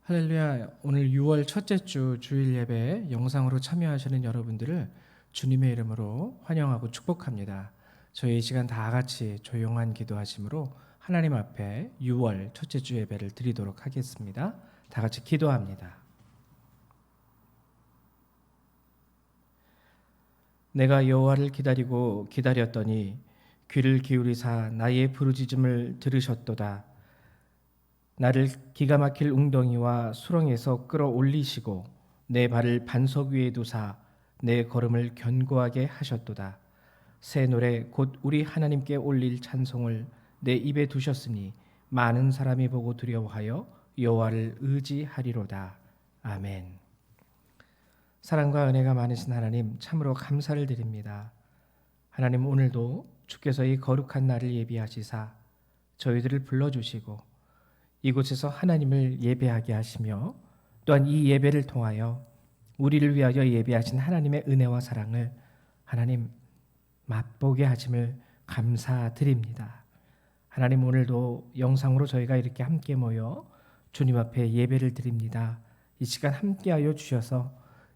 할렐루야. 오늘 6월 첫째 주 주일 예배 영상으로 참여하시는 여러분들을 주님의 이름으로 환영하고 축복합니다. 저희 이 시간 다 같이 조용한 기도하심으로 하나님 앞에 6월 첫째 주 예배를 드리도록 하겠습니다. 다 같이 기도합니다. 내가 여호와를 기다리고 기다렸더니 귀를 기울이사 나의 부르짖음을 들으셨도다. 나를 기가 막힐 웅덩이와 수렁에서 끌어올리시고 내 발을 반석 위에 두사 내 걸음을 견고하게 하셨도다. 새 노래 곧 우리 하나님께 올릴 찬송을 내 입에 두셨으니 많은 사람이 보고 두려워하여 여호와를 의지하리로다. 아멘. 사랑과 은혜가 많으신 하나님, 참으로 감사를 드립니다. 하나님, 오늘도 주께서 이 거룩한 날을 예비하시사 저희들을 불러주시고 이곳에서 하나님을 예배하게 하시며 또한 이 예배를 통하여 우리를 위하여 예배하신 하나님의 은혜와 사랑을 하나님 맛보게 하심을 감사드립니다. 하나님, 오늘도 영상으로 저희가 이렇게 함께 모여 주님 앞에 예배를 드립니다. 이 시간 함께하여 주셔서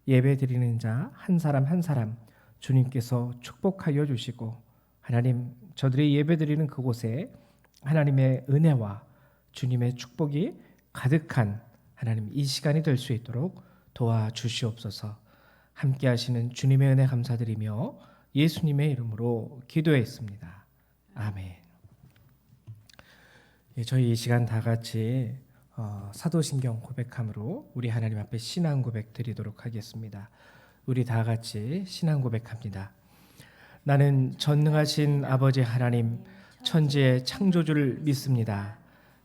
예배 드리는 자 한 사람 한 사람 주님께서 축복하여 주시고 하나님, 저들이 예배 드리는 그곳에 하나님의 은혜와 주님의 축복이 가득한 하나님 이 시간이 될 수 있도록 도와주시옵소서. 함께 하시는 주님의 은혜 감사드리며 예수님의 이름으로 기도했습니다. 아멘. 저희 이 시간 다 같이 사도신경 고백함으로 우리 하나님 앞에 신앙 고백 드리도록 하겠습니다. 우리 다 같이 신앙 고백합니다. 나는 전능하신 아버지 하나님 천지의 창조주를 믿습니다.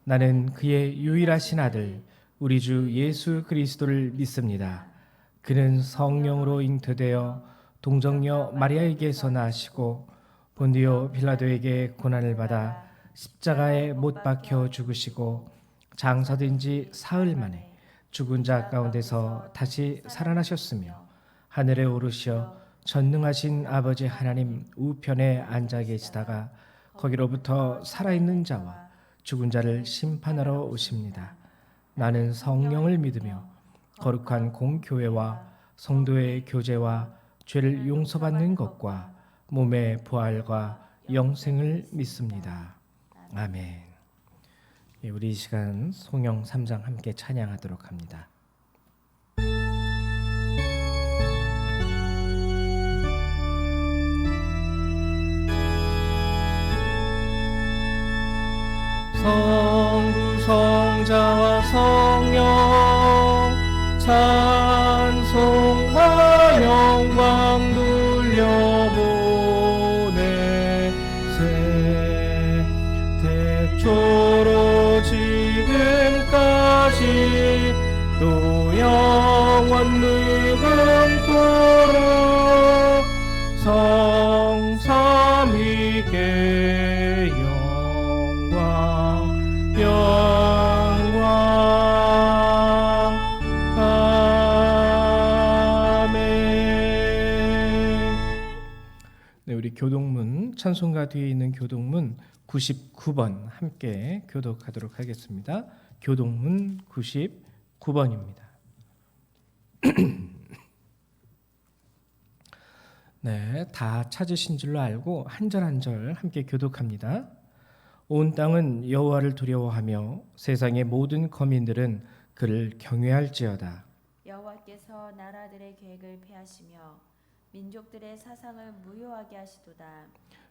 나는 그의 유일하신 아들 우리 주 예수 그리스도를 믿습니다. 그는 성령으로 잉태되어 동정녀 마리아에게서 나시고 본디오 빌라도에게 고난을 받아 십자가에 못 박혀 죽으시고 장사된 지 사흘 만에 죽은 자 가운데서 다시 살아나셨으며 하늘에 오르시어 전능하신 아버지 하나님 우편에 앉아 계시다가 거기로부터 살아있는 자와 죽은 자를 심판하러 오십니다. 나는 성령을 믿으며 거룩한 공교회와 성도의 교제와 죄를 용서받는 것과 몸의 부활과 영생을 믿습니다. 아멘. 우리 이 시간 송영 3장 함께 찬양하도록 합니다. 성부 성자와 성령 찬송과 영광 돌려보내세. 태초로 지금까지 또 영원 무궁토록 성삼위께 영광. 아멘. 네, 우리 교동문 찬송가 뒤에 있는 교동문 99번 함께 교독하도록 하겠습니다. 교동문 99번입니다. 네, 다 찾으신 줄로 알고 한 절 한 절 함께 교독합니다. 온 땅은 여호와를 두려워하며 세상의 모든 거민들은 그를 경외할지어다. 여호와께서 나라들의 계획을 폐하시며 민족들의 사상을 무효하게 하시도다.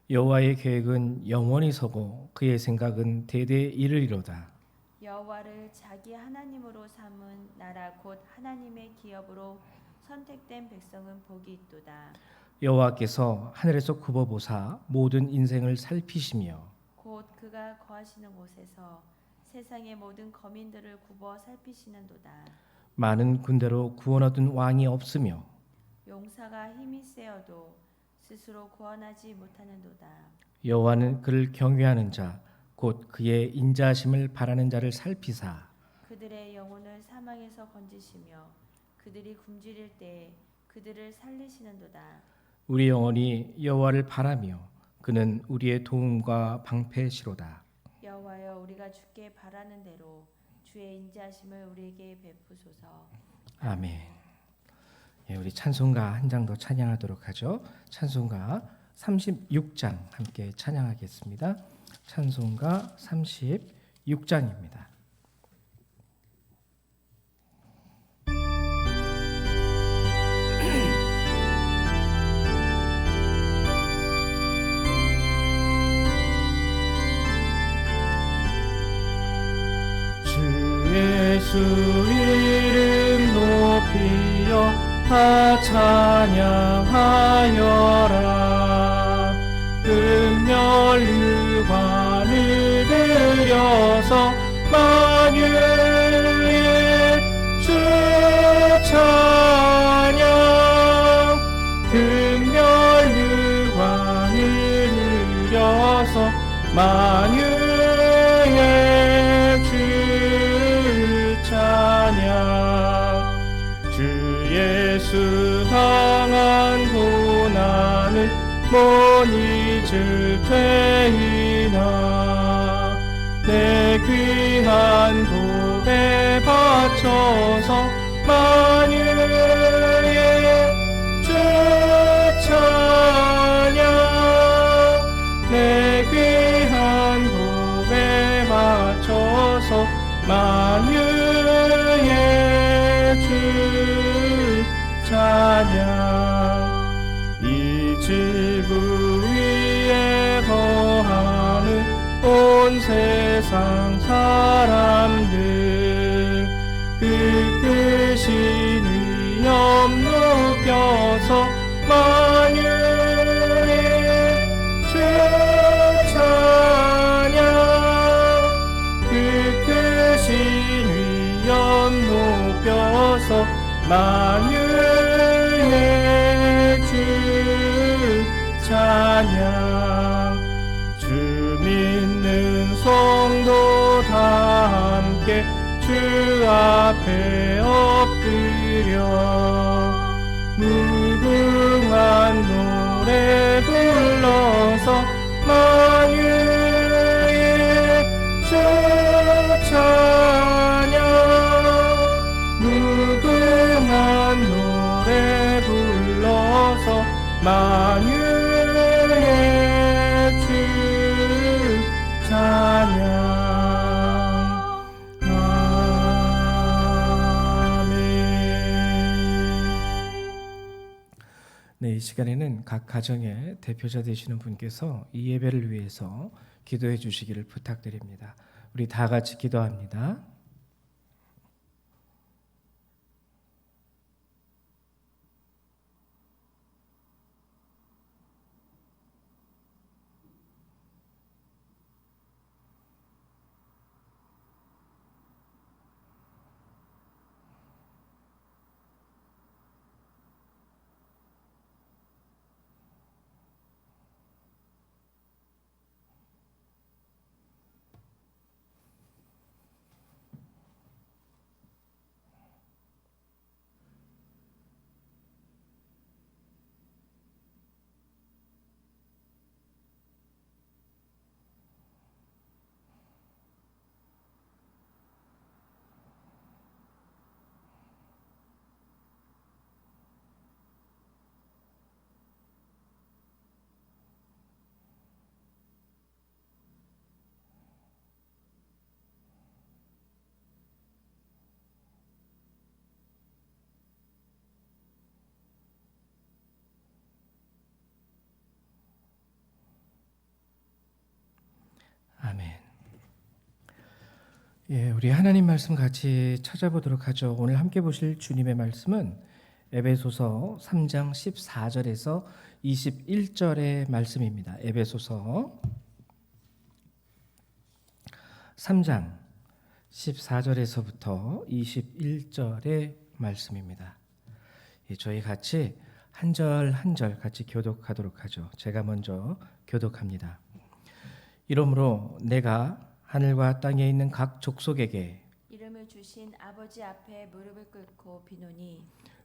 여호와의 계획은 영원히 서고 그의 생각은 대대에 이르리로다. 여호와를 자기 하나님으로 삼은 나라 곧 하나님의 기업으로 선택된 백성은 복이 있도다. 여호와께서 하늘에서 굽어보사 모든 인생을 살피시며 곧 그가 거하시는 곳에서 세상의 모든 거민들을 굽어 살피시는도다. 많은 군대로 구원 얻은 왕이 없으며 용사가 힘이 세어도 스스로 구원하지 못하는도다. 여호와는 그를 경외하는 자 곧 그의 인자하심을 바라는 자를 살피사 그들의 영혼을 사망에서 건지시며 그들이 굶주릴 때에 그들을 살리시는도다. 우리 영혼이 여호와를 바라며 그는 우리의 도움과 방패시로다. 여호와여, 우리가 주께 바라는 대로 주의 인자하심을 우리에게 베푸소서. 아멘. 예, 우리 찬송가 한 장 더 찬양하도록 하죠. 찬송가 36장 함께 찬양하겠습니다. 찬송가 36장입니다. 예수 이름 높이여 다 찬양하여라. 금멸유관을 들여서 만유의 주 찬양. 금멸유관을 들여서 만유의 주 찬양. 주 예수 당한 고난을 못 잊을 죄인아, 내 귀한 보배 바쳐서 만유의 주 찬양. 내 귀한 보배 바쳐서 만유의 주 찬양. 이 지구 위에 거하는 온 세상 사람들 그 크신 위엄 높여서 만유의 주 찬양. 위엄 높여서 만유의 주 찬양. 주 믿는 성도 다 함께 주 앞에 엎드려 무궁한 노래 불러서 만유의 주 찬양. 무궁한 노래 불러서 만유의 주 찬양. 아멘. 네, 이 시간에는 각 가정의 대표자 되시는 분께서 이 예배를 위해서 기도해 주시기를 부탁드립니다. 우리 다 같이 기도합니다. 아멘. 예, 우리 하나님 말씀 같이 찾아보도록 하죠. 오늘 함께 보실 주님의 말씀은 에베소서 3장 14절에서 21절의 말씀입니다. 에베소서 3장 14절에서부터 21절의 말씀입니다. 예, 저희 같이 한 절 한 절 같이 교독하도록 하죠. 제가 먼저 교독합니다. 이러므로 내가 하늘과 땅에 있는 각 족속에게 이름을 주신 아버지 앞에 무릎을 꿇고 비노니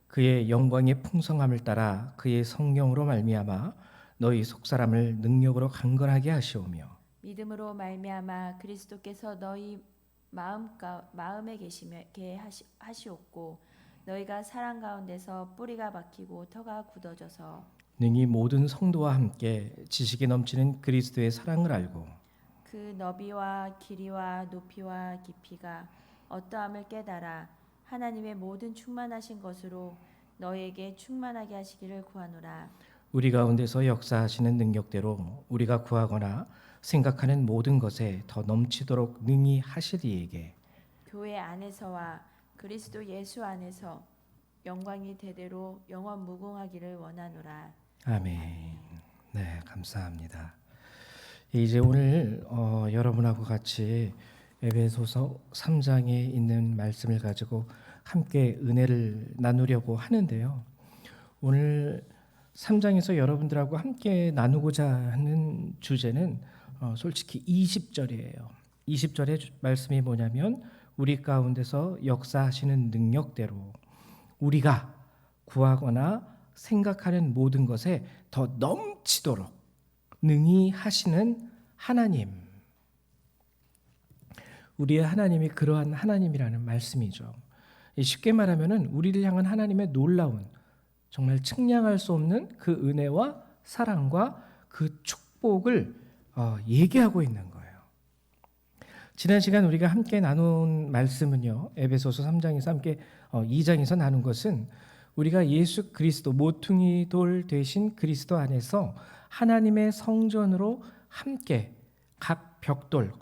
그의 영광의 풍성함을 따라 그의 성령으로 말미암아 너희 속사람을 능력으로 강건하게 하시오며 믿음으로 말미암아 그리스도께서 너희 마음에 계시게 하시옵고 너희가 사랑 가운데서 뿌리가 박히고 터가 굳어져서 능히 모든 성도와 함께 지식이 넘치는 그리스도의 사랑을 알고 그 너비와 길이와 높이와 깊이가 어떠함을 깨달아 하나님의 모든 충만하신 것으로 너희에게 충만하게 하시기를 구하노라. 우리 가운데서 역사하시는 능력대로 우리가 구하거나 생각하는 모든 것에 더 넘치도록 능히 하시리에게 교회 안에서와 그리스도 예수 안에서 영광이 대대로 영원 무궁하기를 원하노라. 아멘. 네, 감사합니다. 이제 오늘 여러분하고 같이 에베소서 3장에 있는 말씀을 가지고 함께 은혜를 나누려고 하는데요. 오늘 3장에서 여러분들하고 함께 나누고자 하는 주제는 솔직히 20절이에요. 20절의 말씀이 뭐냐면 우리 가운데서 역사하시는 능력대로 우리가 구하거나 생각하는 모든 것에 더 넘치도록 능히 하시는 하나님. 우리의 하나님이 그러한 하나님이라는 말씀이죠. 쉽게 말하면은 우리를 향한 하나님의 놀라운 정말 측량할 수 없는 그 은혜와 사랑과 그 축복을 얘기하고 있는 거예요. 지난 시간 우리가 함께 나눈 말씀은요. 에베소서 3장에서 함께 2장에서 나눈 것은 우리가 예수 그리스도 모퉁이 돌 되신 그리스도 안에서 하나님의 성전으로 함께 각 벽돌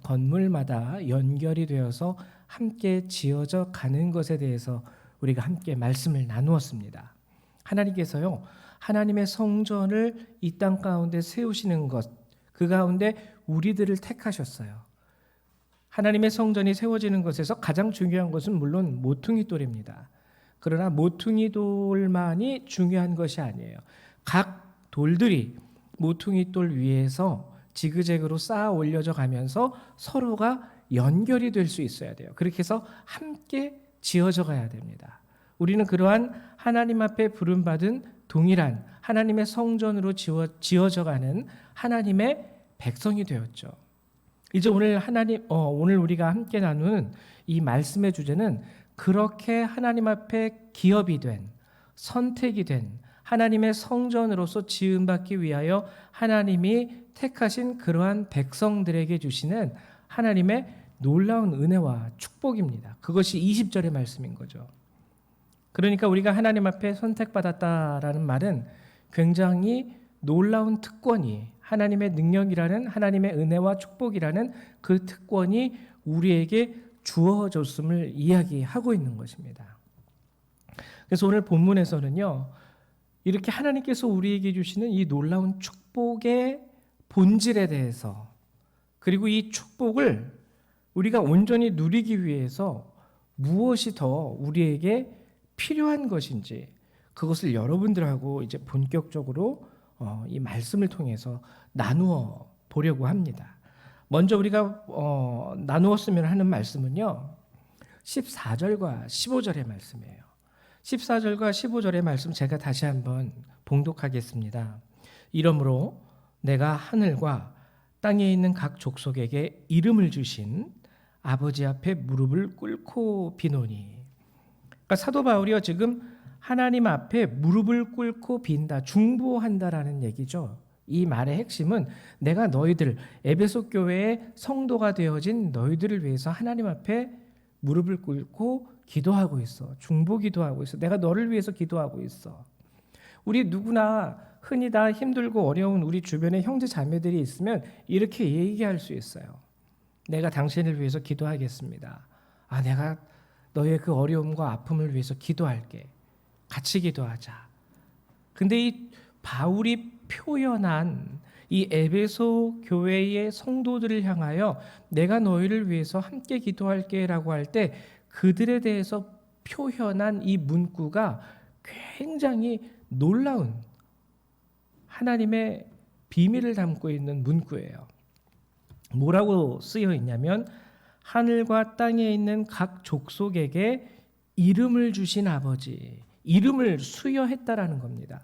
건물마다 연결이 되어서 함께 지어져 가는 것에 대해서 우리가 함께 말씀을 나누었습니다. 하나님께서요, 하나님의 성전을 이 땅 가운데 세우시는 것, 그 가운데 우리들을 택하셨어요. 하나님의 성전이 세워지는 것에서 가장 중요한 것은 물론 모퉁이 돌입니다. 그러나 모퉁이 돌만이 중요한 것이 아니에요. 각 돌들이 모퉁이 돌 위에서 지그재그로 쌓아 올려져 가면서 서로가 연결이 될 수 있어야 돼요. 그렇게 해서 함께 지어져 가야 됩니다. 우리는 그러한 하나님 앞에 부름받은 동일한 하나님의 성전으로 지어져 가는 하나님의 백성이 되었죠. 이제 오늘 우리가 함께 나누는 이 말씀의 주제는 그렇게 하나님 앞에 기업이 된, 선택이 된 하나님의 성전으로서 지음받기 위하여 하나님이 택하신 그러한 백성들에게 주시는 하나님의 놀라운 은혜와 축복입니다. 그것이 20절의 말씀인 거죠. 그러니까 우리가 하나님 앞에 선택받았다라는 말은 굉장히 놀라운 특권이 하나님의 능력이라는 하나님의 은혜와 축복이라는 그 특권이 우리에게 주어졌음을 이야기하고 있는 것입니다. 그래서 오늘 본문에서는요, 이렇게 하나님께서 우리에게 주시는 이 놀라운 축복의 본질에 대해서, 그리고 이 축복을 우리가 온전히 누리기 위해서 무엇이 더 우리에게 필요한 것인지, 그것을 여러분들하고 이제 본격적으로 이 말씀을 통해서 나누어 보려고 합니다. 먼저 우리가 나누었으면 하는 말씀은요, 14절과 15절의 말씀이에요. 14절과 15절의 말씀 제가 다시 한번 봉독하겠습니다. 이러므로 내가 하늘과 땅에 있는 각 족속에게 이름을 주신 아버지 앞에 무릎을 꿇고 비노니. 그러니까 사도 바울이요, 지금 하나님 앞에 무릎을 꿇고 빈다, 중보한다라는 얘기죠. 이 말의 핵심은 내가 너희들, 에베소 교회의 성도가 되어진 너희들을 위해서 하나님 앞에 무릎을 꿇고 기도하고 있어. 중보 기도하고 있어. 내가 너를 위해서 기도하고 있어. 우리 누구나 흔히 다 힘들고 어려운 우리 주변에 형제 자매들이 있으면 이렇게 얘기할 수 있어요. 내가 당신을 위해서 기도하겠습니다. 내가 너의 그 어려움과 아픔을 위해서 기도할게. 같이 기도하자. 근데 이 바울이 표현한 이 에베소 교회의 성도들을 향하여 내가 너희를 위해서 함께 기도할게라고 할 때 그들에 대해서 표현한 이 문구가 굉장히 놀라운 하나님의 비밀을 담고 있는 문구예요. 뭐라고 쓰여 있냐면 하늘과 땅에 있는 각 족속에게 이름을 주신 아버지, 이름을 수여했다라는 겁니다.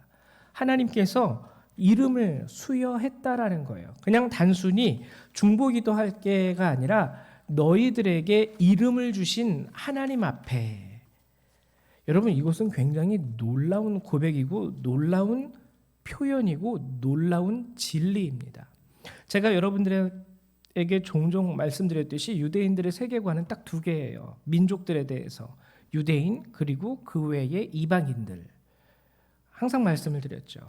하나님께서 이름을 수여했다라는 거예요. 그냥 단순히 중보기도 할 게가 아니라 너희들에게 이름을 주신 하나님 앞에. 여러분, 이것은 굉장히 놀라운 고백이고 놀라운 표현이고 놀라운 진리입니다. 제가 여러분들에게 종종 말씀드렸듯이 유대인들의 세계관은 딱 두 개예요. 민족들에 대해서 유대인 그리고 그 외의 이방인들. 항상 말씀을 드렸죠.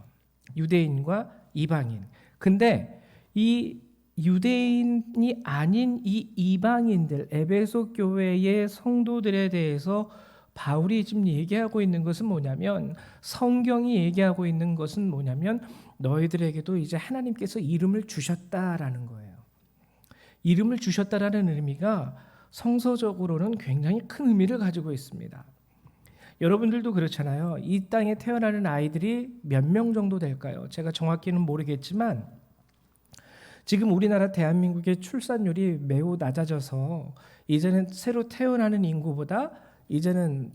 유대인과 이방인. 근데 이 유대인이 아닌 이 이방인들, 에베소 교회의 성도들에 대해서 바울이 지금 얘기하고 있는 것은 뭐냐면, 성경이 얘기하고 있는 것은 뭐냐면, 너희들에게도 이제 하나님께서 이름을 주셨다라는 거예요. 이름을 주셨다라는 의미가 성서적으로는 굉장히 큰 의미를 가지고 있습니다. 여러분들도 그렇잖아요. 이 땅에 태어나는 아이들이 몇 명 정도 될까요? 제가 정확히는 모르겠지만 지금 우리나라 대한민국의 출산율이 매우 낮아져서 이제는 새로 태어나는 인구보다 이제는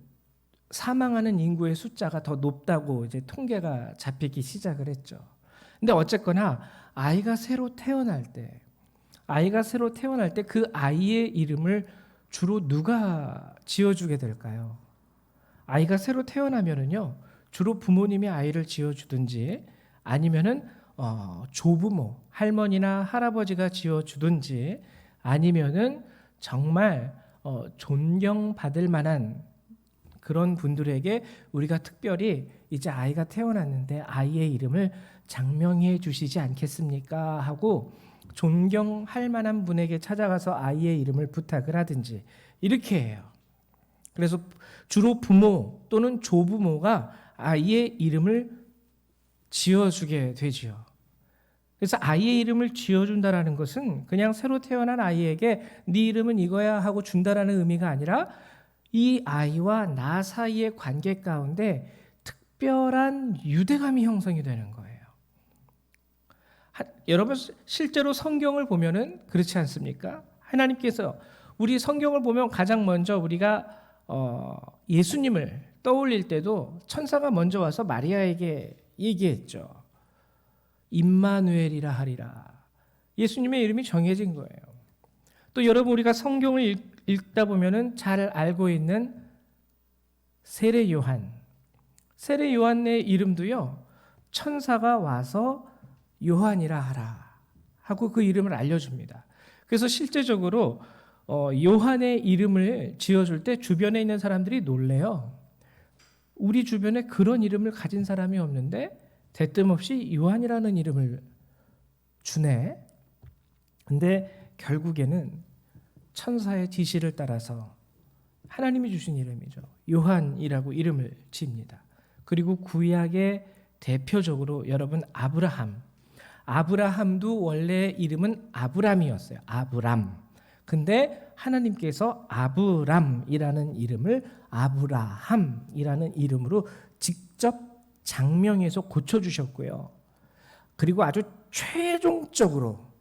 사망하는 인구의 숫자가 더 높다고 이제 통계가 잡히기 시작을 했죠. 근데 어쨌거나 아이가 새로 태어날 때 그 아이의 이름을 주로 누가 지어주게 될까요? 아이가 새로 태어나면은요, 주로 부모님이 아이를 지어주든지 아니면은 조부모, 할머니나 할아버지가 지어주든지 아니면은 정말 존경받을 만한 그런 분들에게 우리가 특별히 이제 아이가 태어났는데 아이의 이름을 장명해 주시지 않겠습니까? 하고 존경할 만한 분에게 찾아가서 아이의 이름을 부탁을 하든지 이렇게 해요. 그래서 주로 부모 또는 조부모가 아이의 이름을 지어주게 되지요. 그래서 아이의 이름을 지어준다라는 것은 그냥 새로 태어난 아이에게 네 이름은 이거야 하고 준다라는 의미가 아니라 이 아이와 나 사이의 관계 가운데 특별한 유대감이 형성이 되는 거예요. 여러분, 실제로 성경을 보면은 그렇지 않습니까? 하나님께서 우리 성경을 보면 가장 먼저 우리가 예수님을 떠올릴 때도 천사가 먼저 와서 마리아에게 얘기했죠. 임마누엘이라 하리라. 예수님의 이름이 정해진 거예요. 또 여러분, 우리가 성경을 읽다 보면은 잘 알고 있는 세례 요한의 이름도요, 천사가 와서 요한이라 하라 하고 그 이름을 알려줍니다. 그래서 실제적으로 요한의 이름을 지어줄 때 주변에 있는 사람들이 놀래요. 우리 주변에 그런 이름을 가진 사람이 없는데 대뜸없이 요한이라는 이름을 주네. 근데 결국에는 천사의 지시를 따라서 하나님이 주신 이름이죠. 요한이라고 이름을 지입니다. 그리고 구약의 대표적으로 여러분 아브라함도 원래 이름은 아브람이었어요. 아브람. 근데 하나님께서 아브람이라는 이름을 아브라함이라는 이름으로 직접 장명해서 고쳐주셨고요. 그리고 아주 최종적으로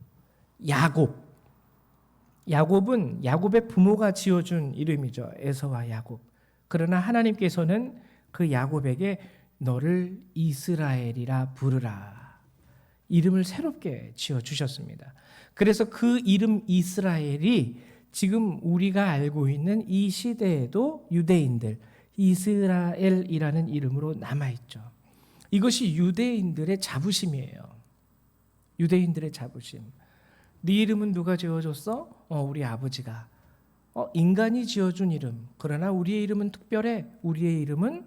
야곱은 야곱의 부모가 지어준 이름이죠. 에서와 야곱. 그러나 하나님께서는 그 야곱에게 너를 이스라엘이라 부르라. 이름을 새롭게 지어주셨습니다. 그래서 그 이름 이스라엘이 지금 우리가 알고 있는 이 시대에도 유대인들, 이스라엘이라는 이름으로 남아있죠. 이것이 유대인들의 자부심이에요. 유대인들의 자부심. 네 이름은 누가 지어줬어? 우리 아버지가. 인간이 지어준 이름. 그러나 우리의 이름은 특별해. 우리의 이름은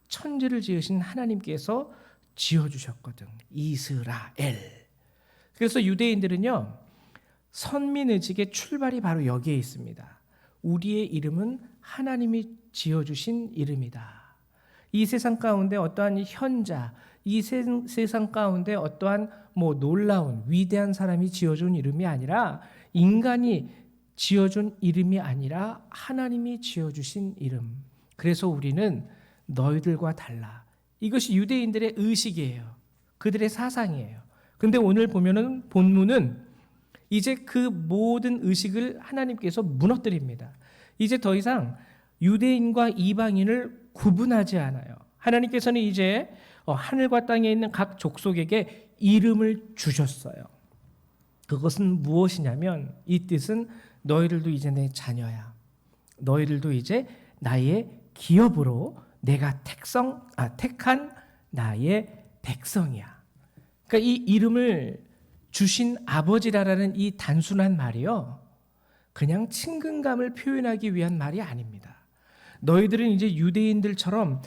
천지를 지으신 하나님께서 지어주셨거든. 이스라엘. 그래서 유대인들은요, 선민의식의 출발이 바로 여기에 있습니다. 우리의 이름은 하나님이 지어주신 이름이다. 이 세상 가운데 어떠한 현자, 이 세상 가운데 어떠한 놀라운 위대한 사람이 지어준 이름이 아니라, 인간이 지어준 이름이 아니라 하나님이 지어주신 이름. 그래서 우리는 너희들과 달라. 이것이 유대인들의 의식이에요. 그들의 사상이에요. 근데 오늘 보면은 본문은 이제 그 모든 의식을 하나님께서 무너뜨립니다. 이제 더 이상 유대인과 이방인을 구분하지 않아요. 하나님께서는 이제 하늘과 땅에 있는 각 족속에게 이름을 주셨어요. 그것은 무엇이냐면, 이 뜻은 너희들도 이제 내 자녀야. 너희들도 이제 나의 기업으로 내가 택한 나의 백성이야. 그러니까 이 이름을 주신 아버지라는 이 단순한 말이요, 그냥 친근감을 표현하기 위한 말이 아닙니다. 너희들은 이제 유대인들처럼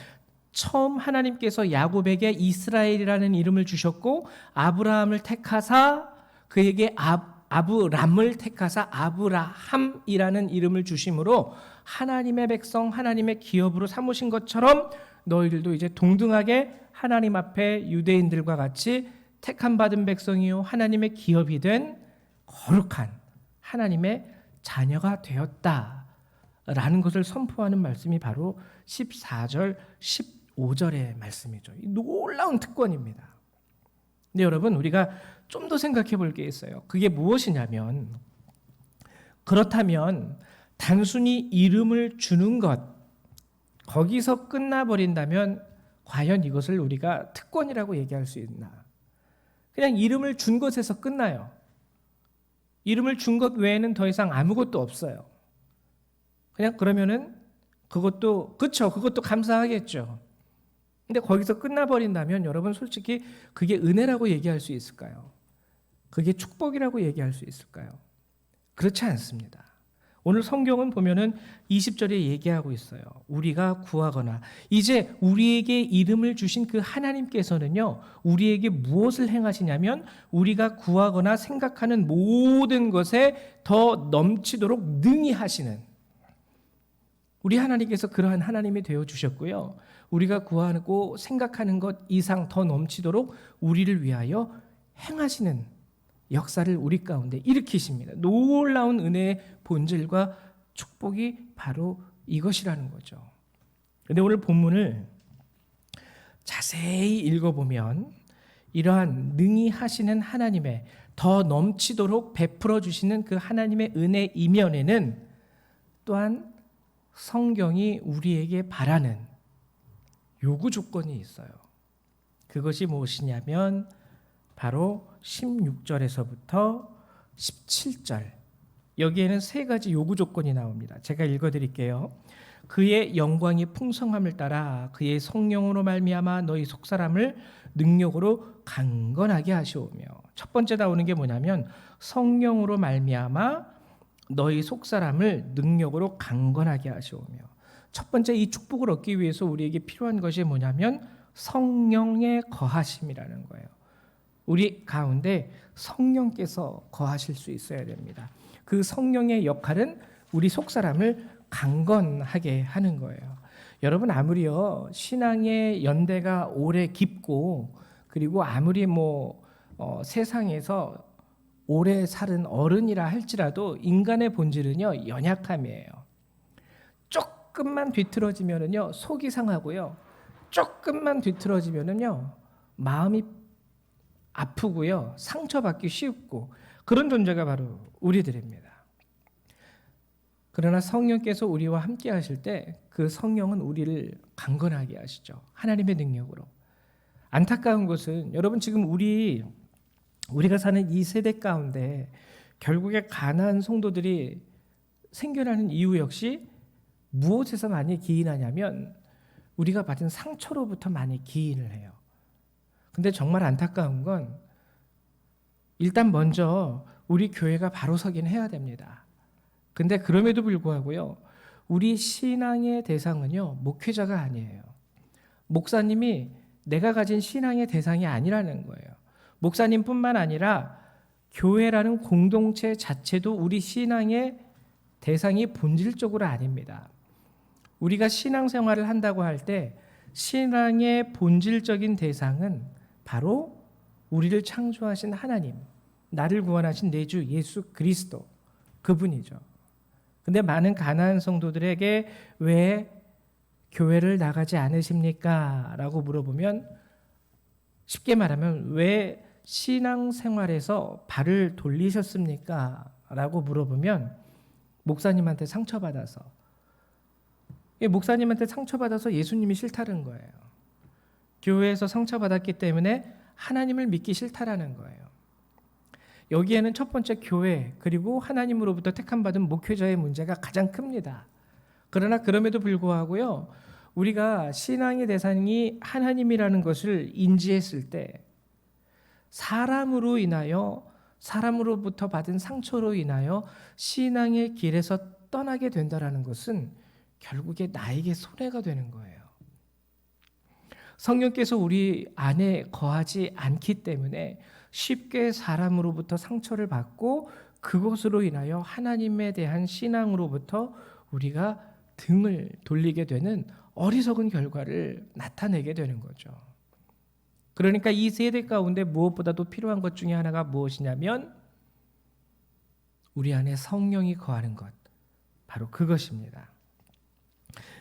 처음 하나님께서 야곱에게 이스라엘이라는 이름을 주셨고 아브라함을 택하사 그에게 아브람을 택하사 아브라함이라는 이름을 주심으로 하나님의 백성, 하나님의 기업으로 삼으신 것처럼 너희들도 이제 동등하게 하나님 앞에 유대인들과 같이 택함 받은 백성이요 하나님의 기업이 된 거룩한 하나님의 자녀가 되었다라는 것을 선포하는 말씀이 바로 14절, 15절의 말씀이죠. 이 놀라운 특권입니다. 근데 여러분, 우리가 좀 더 생각해 볼 게 있어요. 그게 무엇이냐면, 그렇다면 단순히 이름을 주는 것, 거기서 끝나버린다면 과연 이것을 우리가 특권이라고 얘기할 수 있나? 그냥 이름을 준 것에서 끝나요. 이름을 준 것 외에는 더 이상 아무것도 없어요. 그냥 그러면은 그것도 감사하겠죠. 근데 거기서 끝나버린다면 여러분, 솔직히 그게 은혜라고 얘기할 수 있을까요? 그게 축복이라고 얘기할 수 있을까요? 그렇지 않습니다. 오늘 성경은 보면은 20절에 얘기하고 있어요. 우리가 구하거나, 이제 우리에게 이름을 주신 그 하나님께서는요, 우리에게 무엇을 행하시냐면 우리가 구하거나 생각하는 모든 것에 더 넘치도록 능히 하시는, 우리 하나님께서 그러한 하나님이 되어 주셨고요, 우리가 구하고 생각하는 것 이상 더 넘치도록 우리를 위하여 행하시는 역사를 우리 가운데 일으키십니다. 놀라운 은혜의 본질과 축복이 바로 이것이라는 거죠. 그런데 오늘 본문을 자세히 읽어보면 이러한 능히 하시는 하나님의 더 넘치도록 베풀어 주시는 그 하나님의 은혜 이면에는 또한 성경이 우리에게 바라는 요구 조건이 있어요. 그것이 무엇이냐면 바로 16절에서부터 17절, 여기에는 세 가지 요구 조건이 나옵니다. 제가 읽어드릴게요. 그의 영광이 풍성함을 따라 그의 성령으로 말미암아 너희 속사람을 능력으로 강건하게 하시오며, 첫 번째 나오는 게 뭐냐면 성령으로 말미암아 너희 속사람을 능력으로 강건하게 하시오며, 첫 번째 이 축복을 얻기 위해서 우리에게 필요한 것이 뭐냐면 성령의 거하심이라는 거예요. 우리 가운데 성령께서 거하실 수 있어야 됩니다. 그 성령의 역할은 우리 속사람을 강건하게 하는 거예요. 여러분, 아무리요 신앙의 연대가 오래 깊고 그리고 아무리 세상에서 오래 살은 어른이라 할지라도 인간의 본질은요 연약함이에요. 조금만 뒤틀어지면은요 속이 상하고요, 조금만 뒤틀어지면은요 마음이 아프고요, 상처받기 쉽고 그런 존재가 바로 우리들입니다. 그러나 성령께서 우리와 함께 하실 때 그 성령은 우리를 강건하게 하시죠. 하나님의 능력으로. 안타까운 것은 여러분, 지금 우리가 사는 이 세대 가운데 결국에 가난한 성도들이 생겨나는 이유 역시 무엇에서 많이 기인하냐면 우리가 받은 상처로부터 많이 기인을 해요. 근데 정말 안타까운 건 일단 먼저 우리 교회가 바로 서긴 해야 됩니다. 근데 그럼에도 불구하고요, 우리 신앙의 대상은요 목회자가 아니에요. 목사님이 내가 가진 신앙의 대상이 아니라는 거예요. 목사님뿐만 아니라 교회라는 공동체 자체도 우리 신앙의 대상이 본질적으로 아닙니다. 우리가 신앙생활을 한다고 할 때 신앙의 본질적인 대상은 바로 우리를 창조하신 하나님, 나를 구원하신 내 주 예수 그리스도, 그분이죠. 근데 많은 가난한 성도들에게 왜 교회를 나가지 않으십니까? 라고 물어보면, 쉽게 말하면 왜 신앙생활에서 발을 돌리셨습니까? 라고 물어보면 목사님한테 상처받아서, 목사님한테 상처받아서 예수님이 싫다는 거예요. 교회에서 상처받았기 때문에 하나님을 믿기 싫다라는 거예요. 여기에는 첫 번째 교회 그리고 하나님으로부터 택함받은 목회자의 문제가 가장 큽니다. 그러나 그럼에도 불구하고요, 우리가 신앙의 대상이 하나님이라는 것을 인지했을 때 사람으로 인하여 사람으로부터 받은 상처로 인하여 신앙의 길에서 떠나게 된다라는 것은 결국에 나에게 손해가 되는 거예요. 성령께서 우리 안에 거하지 않기 때문에 쉽게 사람으로부터 상처를 받고 그것으로 인하여 하나님에 대한 신앙으로부터 우리가 등을 돌리게 되는 어리석은 결과를 나타내게 되는 거죠. 그러니까 이 세대 가운데 무엇보다도 필요한 것 중에 하나가 무엇이냐면 우리 안에 성령이 거하는 것, 바로 그것입니다.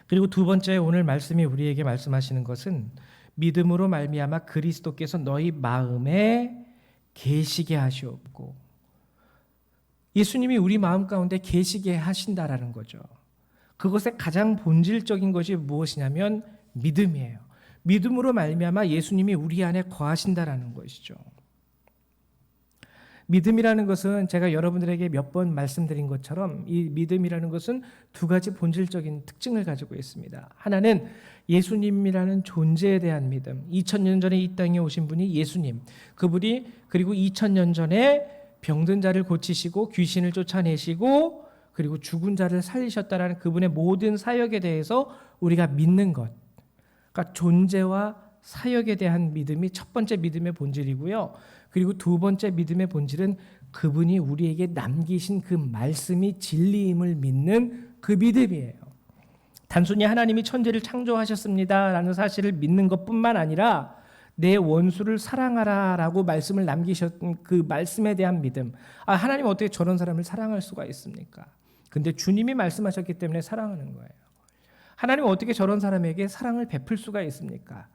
그리고 두 번째, 오늘 말씀이 우리에게 말씀하시는 것은 믿음으로 말미암아 그리스도께서 너희 마음에 계시게 하시옵고, 예수님이 우리 마음 가운데 계시게 하신다라는 거죠. 그것의 가장 본질적인 것이 무엇이냐면 믿음이에요. 믿음으로 말미암아 예수님이 우리 안에 거하신다라는 것이죠. 믿음이라는 것은 제가 여러분들에게 몇 번 말씀드린 것처럼 이 믿음이라는 것은 두 가지 본질적인 특징을 가지고 있습니다. 하나는 예수님이라는 존재에 대한 믿음. 2000년 전에 이 땅에 오신 분이 예수님. 그분이 그리고 2000년 전에 병든 자를 고치시고 귀신을 쫓아내시고 그리고 죽은 자를 살리셨다라는 그분의 모든 사역에 대해서 우리가 믿는 것. 그러니까 존재와 사역에 대한 믿음이 첫 번째 믿음의 본질이고요. 그리고 두 번째 믿음의 본질은 그분이 우리에게 남기신 그 말씀이 진리임을 믿는 그 믿음이에요. 단순히 하나님이 천지를 창조하셨습니다라는 사실을 믿는 것뿐만 아니라 내 원수를 사랑하라라고 말씀을 남기셨던 그 말씀에 대한 믿음. 하나님 어떻게 저런 사람을 사랑할 수가 있습니까? 근데 주님이 말씀하셨기 때문에 사랑하는 거예요. 하나님 어떻게 저런 사람에게 사랑을 베풀 수가 있습니까?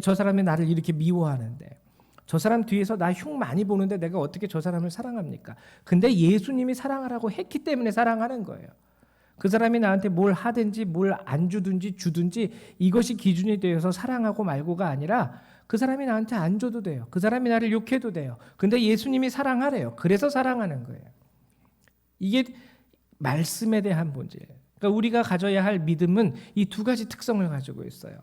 저 사람이 나를 이렇게 미워하는데, 저 사람 뒤에서 나 흉 많이 보는데 내가 어떻게 저 사람을 사랑합니까? 근데 예수님이 사랑하라고 했기 때문에 사랑하는 거예요. 그 사람이 나한테 뭘 하든지 뭘 안 주든지 주든지 이것이 기준이 되어서 사랑하고 말고가 아니라 그 사람이 나한테 안 줘도 돼요. 그 사람이 나를 욕해도 돼요. 근데 예수님이 사랑하래요. 그래서 사랑하는 거예요. 이게 말씀에 대한 본질이에요. 그러니까 우리가 가져야 할 믿음은 이 두 가지 특성을 가지고 있어요.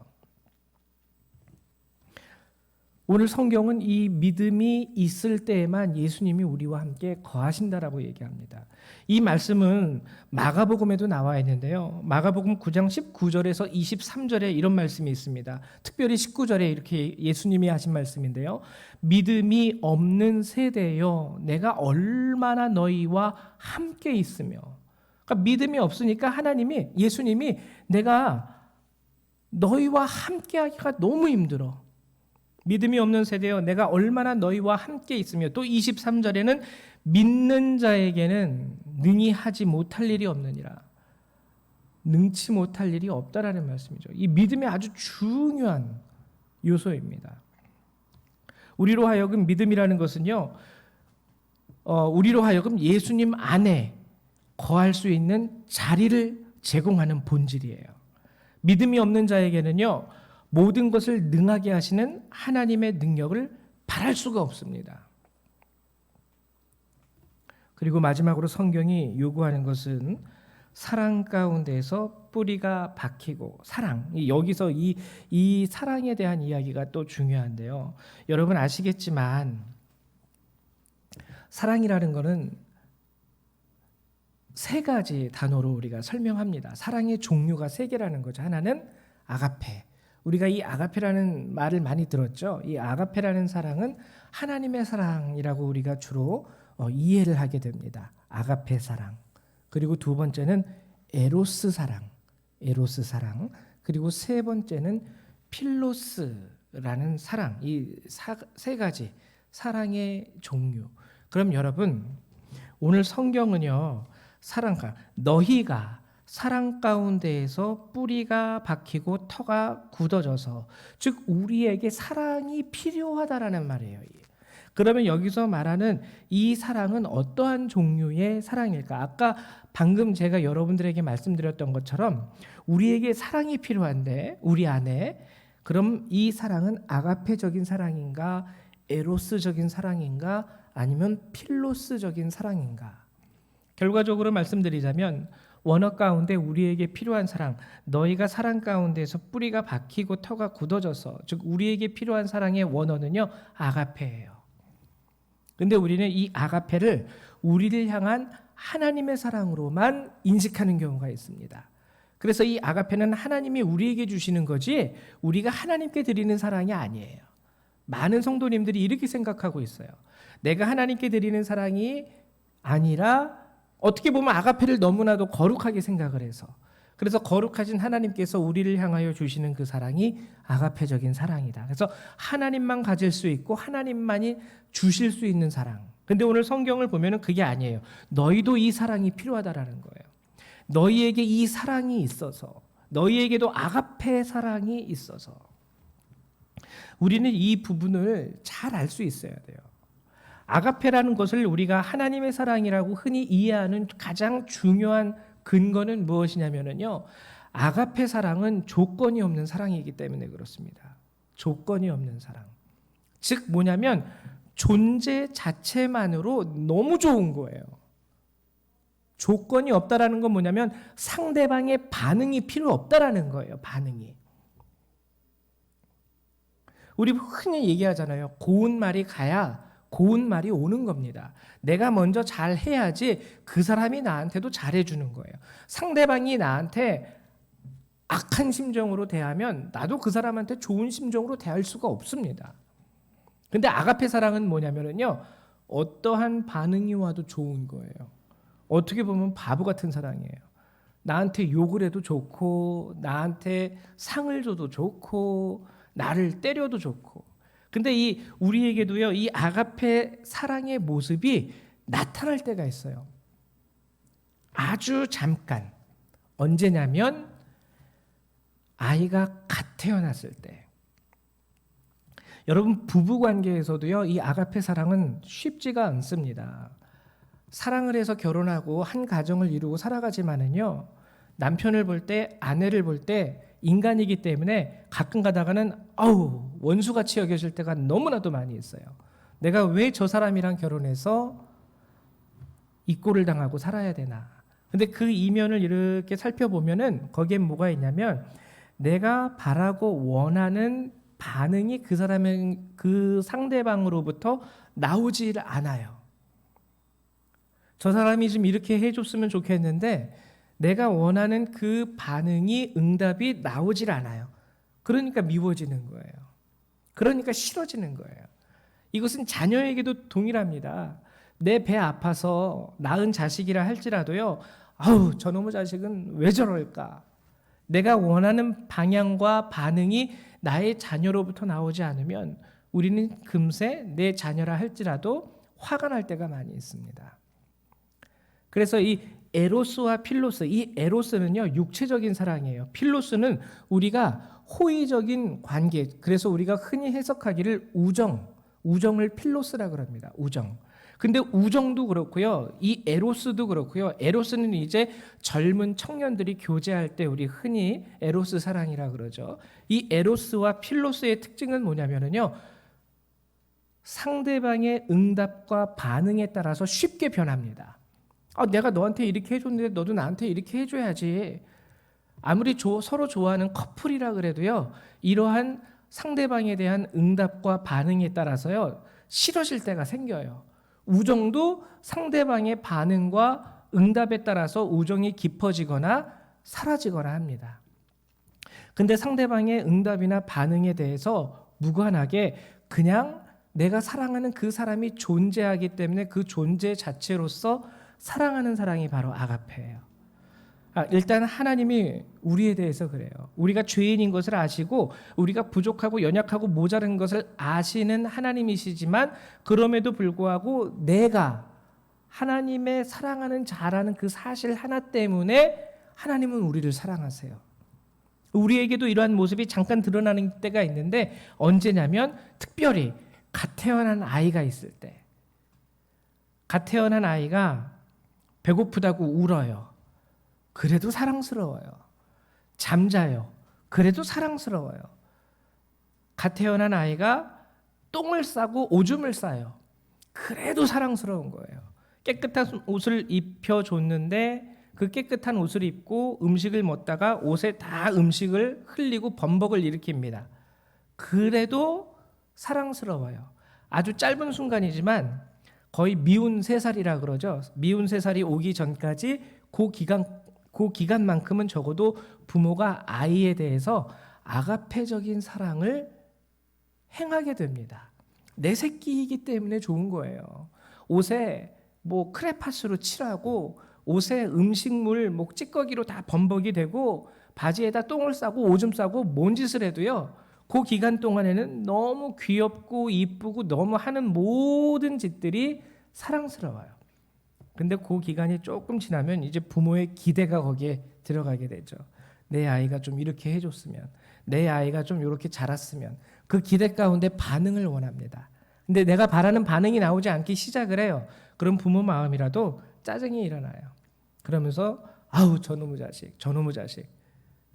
오늘 성경은 이 믿음이 있을 때에만 예수님이 우리와 함께 거하신다라고 얘기합니다. 이 말씀은 마가복음에도 나와 있는데요. 마가복음 9장 19절에서 23절에 이런 말씀이 있습니다. 특별히 19절에 이렇게 예수님이 하신 말씀인데요. 믿음이 없는 세대여 내가 얼마나 너희와 함께 있으며, 그러니까 믿음이 없으니까 하나님이, 예수님이 내가 너희와 함께 하기가 너무 힘들어. 믿음이 없는 세대여 내가 얼마나 너희와 함께 있으며, 또 23절에는 믿는 자에게는 능히 하지 못할 일이 없느니라. 능치 못할 일이 없다라는 말씀이죠. 이 믿음이 아주 중요한 요소입니다. 우리로 하여금 믿음이라는 것은요, 우리로 하여금 예수님 안에 거할 수 있는 자리를 제공하는 본질이에요. 믿음이 없는 자에게는요, 모든 것을 능하게 하시는 하나님의 능력을 바랄 수가 없습니다. 그리고 마지막으로 성경이 요구하는 것은 사랑 가운데서 뿌리가 박히고, 사랑, 여기서 이 사랑에 대한 이야기가 또 중요한데요. 여러분 아시겠지만 사랑이라는 것은 세 가지 단어로 우리가 설명합니다. 사랑의 종류가 세 개라는 거죠. 하나는 아가페. 우리가 이 아가페라는 말을 많이 들었죠. 이 아가페라는 사랑은 하나님의 사랑이라고 우리가 주로 이해를 하게 됩니다. 아가페 사랑. 그리고 두 번째는 에로스 사랑. 에로스 사랑. 그리고 세 번째는 필로스라는 사랑. 이 세 가지 사랑의 종류. 그럼 여러분, 오늘 성경은요, 사랑가, 너희가 사랑 가운데에서 뿌리가 박히고 터가 굳어져서, 즉 우리에게 사랑이 필요하다라는 말이에요. 그러면 여기서 말하는 이 사랑은 어떠한 종류의 사랑일까? 아까 방금 제가 여러분들에게 말씀드렸던 것처럼 우리에게 사랑이 필요한데 우리 안에, 그럼 이 사랑은 아가페적인 사랑인가, 에로스적인 사랑인가, 아니면 필로스적인 사랑인가? 결과적으로 말씀드리자면 원어 가운데 우리에게 필요한 사랑, 너희가 사랑 가운데서 뿌리가 박히고 터가 굳어져서, 즉 우리에게 필요한 사랑의 원어는요 아가페예요. 근데 우리는 이 아가페를 우리를 향한 하나님의 사랑으로만 인식하는 경우가 있습니다. 그래서 이 아가페는 하나님이 우리에게 주시는 거지 우리가 하나님께 드리는 사랑이 아니에요. 많은 성도님들이 이렇게 생각하고 있어요. 내가 하나님께 드리는 사랑이 아니라 어떻게 보면 아가페를 너무나도 거룩하게 생각을 해서, 그래서 거룩하신 하나님께서 우리를 향하여 주시는 그 사랑이 아가페적인 사랑이다. 그래서 하나님만 가질 수 있고 하나님만이 주실 수 있는 사랑. 근데 오늘 성경을 보면은 그게 아니에요. 너희도 이 사랑이 필요하다라는 거예요. 너희에게 이 사랑이 있어서, 너희에게도 아가페 사랑이 있어서 우리는 이 부분을 잘 알 수 있어야 돼요. 아가페라는 것을 우리가 하나님의 사랑이라고 흔히 이해하는 가장 중요한 근거는 무엇이냐면요, 아가페 사랑은 조건이 없는 사랑이기 때문에 그렇습니다. 조건이 없는 사랑. 즉 뭐냐면 존재 자체만으로 너무 좋은 거예요. 조건이 없다라는 건 뭐냐면 상대방의 반응이 필요 없다라는 거예요. 반응이. 우리 흔히 얘기하잖아요. 고운 말이 가야 고운 말이 오는 겁니다. 내가 먼저 잘 해야지 그 사람이 나한테도 잘해주는 거예요. 상대방이 나한테 악한 심정으로 대하면 나도 그 사람한테 좋은 심정으로 대할 수가 없습니다. 근데 아가페 사랑은 뭐냐면요, 어떠한 반응이 와도 좋은 거예요. 어떻게 보면 바보 같은 사랑이에요. 나한테 욕을 해도 좋고, 나한테 상을 줘도 좋고, 나를 때려도 좋고. 근데 이 우리에게도요, 이 아가페 사랑의 모습이 나타날 때가 있어요. 아주 잠깐. 언제냐면 아이가 갓 태어났을 때. 여러분, 부부 관계에서도요, 이 아가페 사랑은 쉽지가 않습니다. 사랑을 해서 결혼하고 한 가정을 이루고 살아가지만은요, 남편을 볼 때, 아내를 볼 때 인간이기 때문에 가끔 가다가는 원수같이 여겨질 때가 너무나도 많이 있어요. 내가 왜 저 사람이랑 결혼해서 이 꼴을 당하고 살아야 되나. 근데 그 이면을 이렇게 살펴보면은 거기에 뭐가 있냐면 내가 바라고 원하는 반응이 그 사람의 그 상대방으로부터 나오질 않아요. 저 사람이 좀 이렇게 해줬으면 좋겠는데 내가 원하는 그 반응이, 응답이 나오질 않아요. 그러니까 미워지는 거예요. 그러니까 싫어지는 거예요. 이것은 자녀에게도 동일합니다. 내 배 아파서 낳은 자식이라 할지라도요, 저놈의 자식은 왜 저럴까? 내가 원하는 방향과 반응이 나의 자녀로부터 나오지 않으면 우리는 금세 내 자녀라 할지라도 화가 날 때가 많이 있습니다. 그래서 이 에로스와 필로스, 이 에로스는요 육체적인 사랑이에요. 필로스는 우리가 호의적인 관계, 그래서 우리가 흔히 해석하기를 우정을 필로스라 그럽니다. 우정. 근데 우정도 그렇고요, 이 에로스도 그렇고요. 에로스는 이제 젊은 청년들이 교제할 때 우리 흔히 에로스 사랑이라 그러죠. 이 에로스와 필로스의 특징은 뭐냐면요, 상대방의 응답과 반응에 따라서 쉽게 변합니다. 내가 너한테 이렇게 해줬는데 너도 나한테 이렇게 해줘야지. 아무리 서로 좋아하는 커플이라 그래도요, 이러한 상대방에 대한 응답과 반응에 따라서요 싫어질 때가 생겨요. 우정도 상대방의 반응과 응답에 따라서 우정이 깊어지거나 사라지거나 합니다. 근데 상대방의 응답이나 반응에 대해서 무관하게 그냥 내가 사랑하는 그 사람이 존재하기 때문에 그 존재 자체로서 사랑하는 사랑이 바로 아가페예요. 일단 하나님이 우리에 대해서 그래요. 우리가 죄인인 것을 아시고 우리가 부족하고 연약하고 모자른 것을 아시는 하나님이시지만 그럼에도 불구하고 내가 하나님의 사랑하는 자라는 그 사실 하나 때문에 하나님은 우리를 사랑하세요. 우리에게도 이러한 모습이 잠깐 드러나는 때가 있는데 언제냐면 특별히 갓 태어난 아이가 있을 때. 갓 태어난 아이가 배고프다고 울어요. 그래도 사랑스러워요. 잠자요. 그래도 사랑스러워요. 갓 태어난 아이가 똥을 싸고 오줌을 싸요. 그래도 사랑스러운 거예요. 깨끗한 옷을 입혀줬는데 그 깨끗한 옷을 입고 음식을 먹다가 옷에 다 음식을 흘리고 범벅을 일으킵니다. 그래도 사랑스러워요. 아주 짧은 순간이지만 거의 미운 3살이라 그러죠. 미운 3살이 오기 전까지 그 기간만큼은 적어도 부모가 아이에 대해서 아가페적인 사랑을 행하게 됩니다. 내 새끼이기 때문에 좋은 거예요. 옷에 뭐 크레파스로 칠하고 옷에 음식물 찌꺼기로 다 범벅이 되고 바지에다 똥을 싸고 오줌 싸고 뭔 짓을 해도요. 그 기간 동안에는 너무 귀엽고 이쁘고 너무 하는 모든 짓들이 사랑스러워요. 근데 그 기간이 조금 지나면 이제 부모의 기대가 거기에 들어가게 되죠. 내 아이가 좀 이렇게 해줬으면, 내 아이가 좀 이렇게 자랐으면, 그 기대 가운데 반응을 원합니다. 근데 내가 바라는 반응이 나오지 않기 시작을 해요. 그럼 부모 마음이라도 짜증이 일어나요. 그러면서 아우 저놈의 자식, 저놈의 자식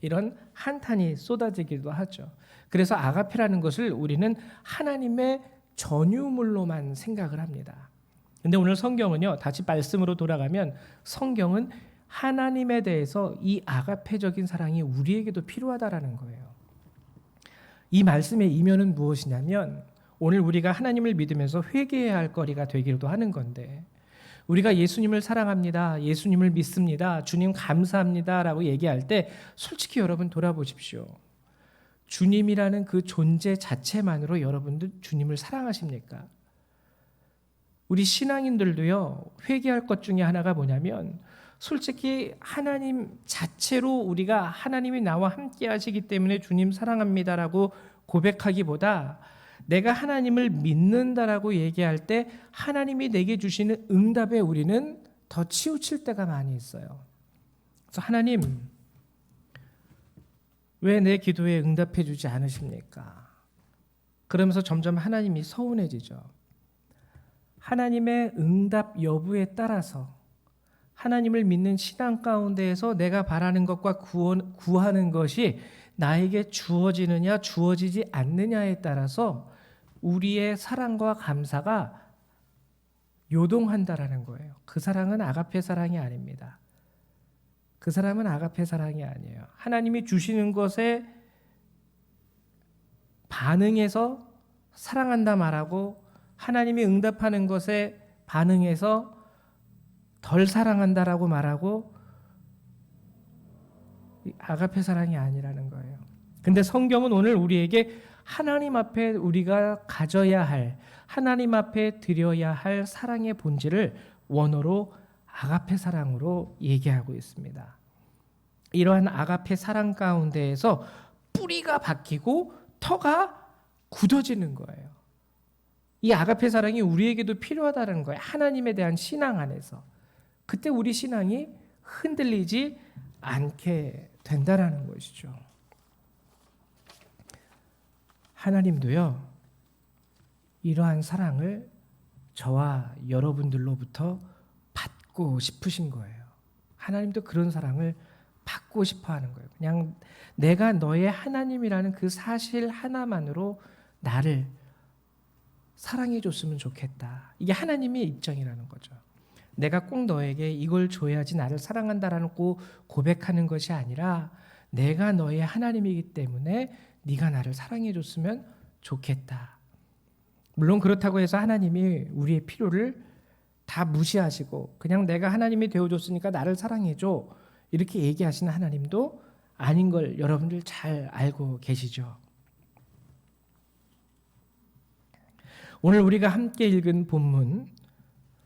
이런 한탄이 쏟아지기도 하죠. 그래서 아가페라는 것을 우리는 하나님의 전유물로만 생각을 합니다. 근데 오늘 성경은요, 다시 말씀으로 돌아가면 성경은 하나님에 대해서 이 아가페적인 사랑이 우리에게도 필요하다라는 거예요. 이 말씀의 이면은 무엇이냐면 오늘 우리가 하나님을 믿으면서 회개해야 할 거리가 되기도 하는 건데 우리가 예수님을 사랑합니다. 예수님을 믿습니다. 주님 감사합니다. 라고 얘기할 때 솔직히 여러분 돌아보십시오. 주님이라는 그 존재 자체만으로 여러분들 주님을 사랑하십니까? 우리 신앙인들도요, 회개할 것 중에 하나가 뭐냐면 솔직히 하나님 자체로 우리가 하나님이 나와 함께 하시기 때문에 주님 사랑합니다라고 고백하기보다 내가 하나님을 믿는다라고 얘기할 때 하나님이 내게 주시는 응답에 우리는 더 치우칠 때가 많이 있어요. 그래서 하나님, 왜 내 기도에 응답해 주지 않으십니까? 그러면서 점점 하나님이 서운해지죠. 하나님의 응답 여부에 따라서 하나님을 믿는 신앙 가운데에서 내가 바라는 것과 구하는 것이 나에게 주어지느냐 주어지지 않느냐에 따라서 우리의 사랑과 감사가 요동한다라는 거예요. 그 사랑은 아가페 사랑이 아닙니다. 그 사람은 아가페 사랑이 아니에요. 하나님이 주시는 것에 반응해서 사랑한다 말하고 하나님이 응답하는 것에 반응해서 덜 사랑한다라고 말하고 아가페 사랑이 아니라는 거예요. 근데 성경은 오늘 우리에게 하나님 앞에 우리가 가져야 할, 하나님 앞에 드려야 할 사랑의 본질을 원어로 아가페 사랑으로 얘기하고 있습니다. 이러한 아가페 사랑 가운데에서 뿌리가 박히고 터가 굳어지는 거예요. 이 아가페 사랑이 우리에게도 필요하다는 거예요. 하나님에 대한 신앙 안에서. 그때 우리 신앙이 흔들리지 않게 된다라는 것이죠. 하나님도요, 이러한 사랑을 저와 여러분들로부터 받고 싶으신 거예요. 하나님도 그런 사랑을 받고 싶어 하는 거예요. 그냥 내가 너의 하나님이라는 그 사실 하나만으로 나를 사랑해 줬으면 좋겠다. 이게 하나님의 입장이라는 거죠. 내가 꼭 너에게 이걸 줘야지 나를 사랑한다라는 고백하는 것이 아니라 내가 너의 하나님이기 때문에 네가 나를 사랑해 줬으면 좋겠다. 물론 그렇다고 해서 하나님이 우리의 필요를 다 무시하시고 그냥 내가 하나님이 되어줬으니까 나를 사랑해줘 이렇게 얘기하시는 하나님도 아닌 걸 여러분들 잘 알고 계시죠. 오늘 우리가 함께 읽은 본문,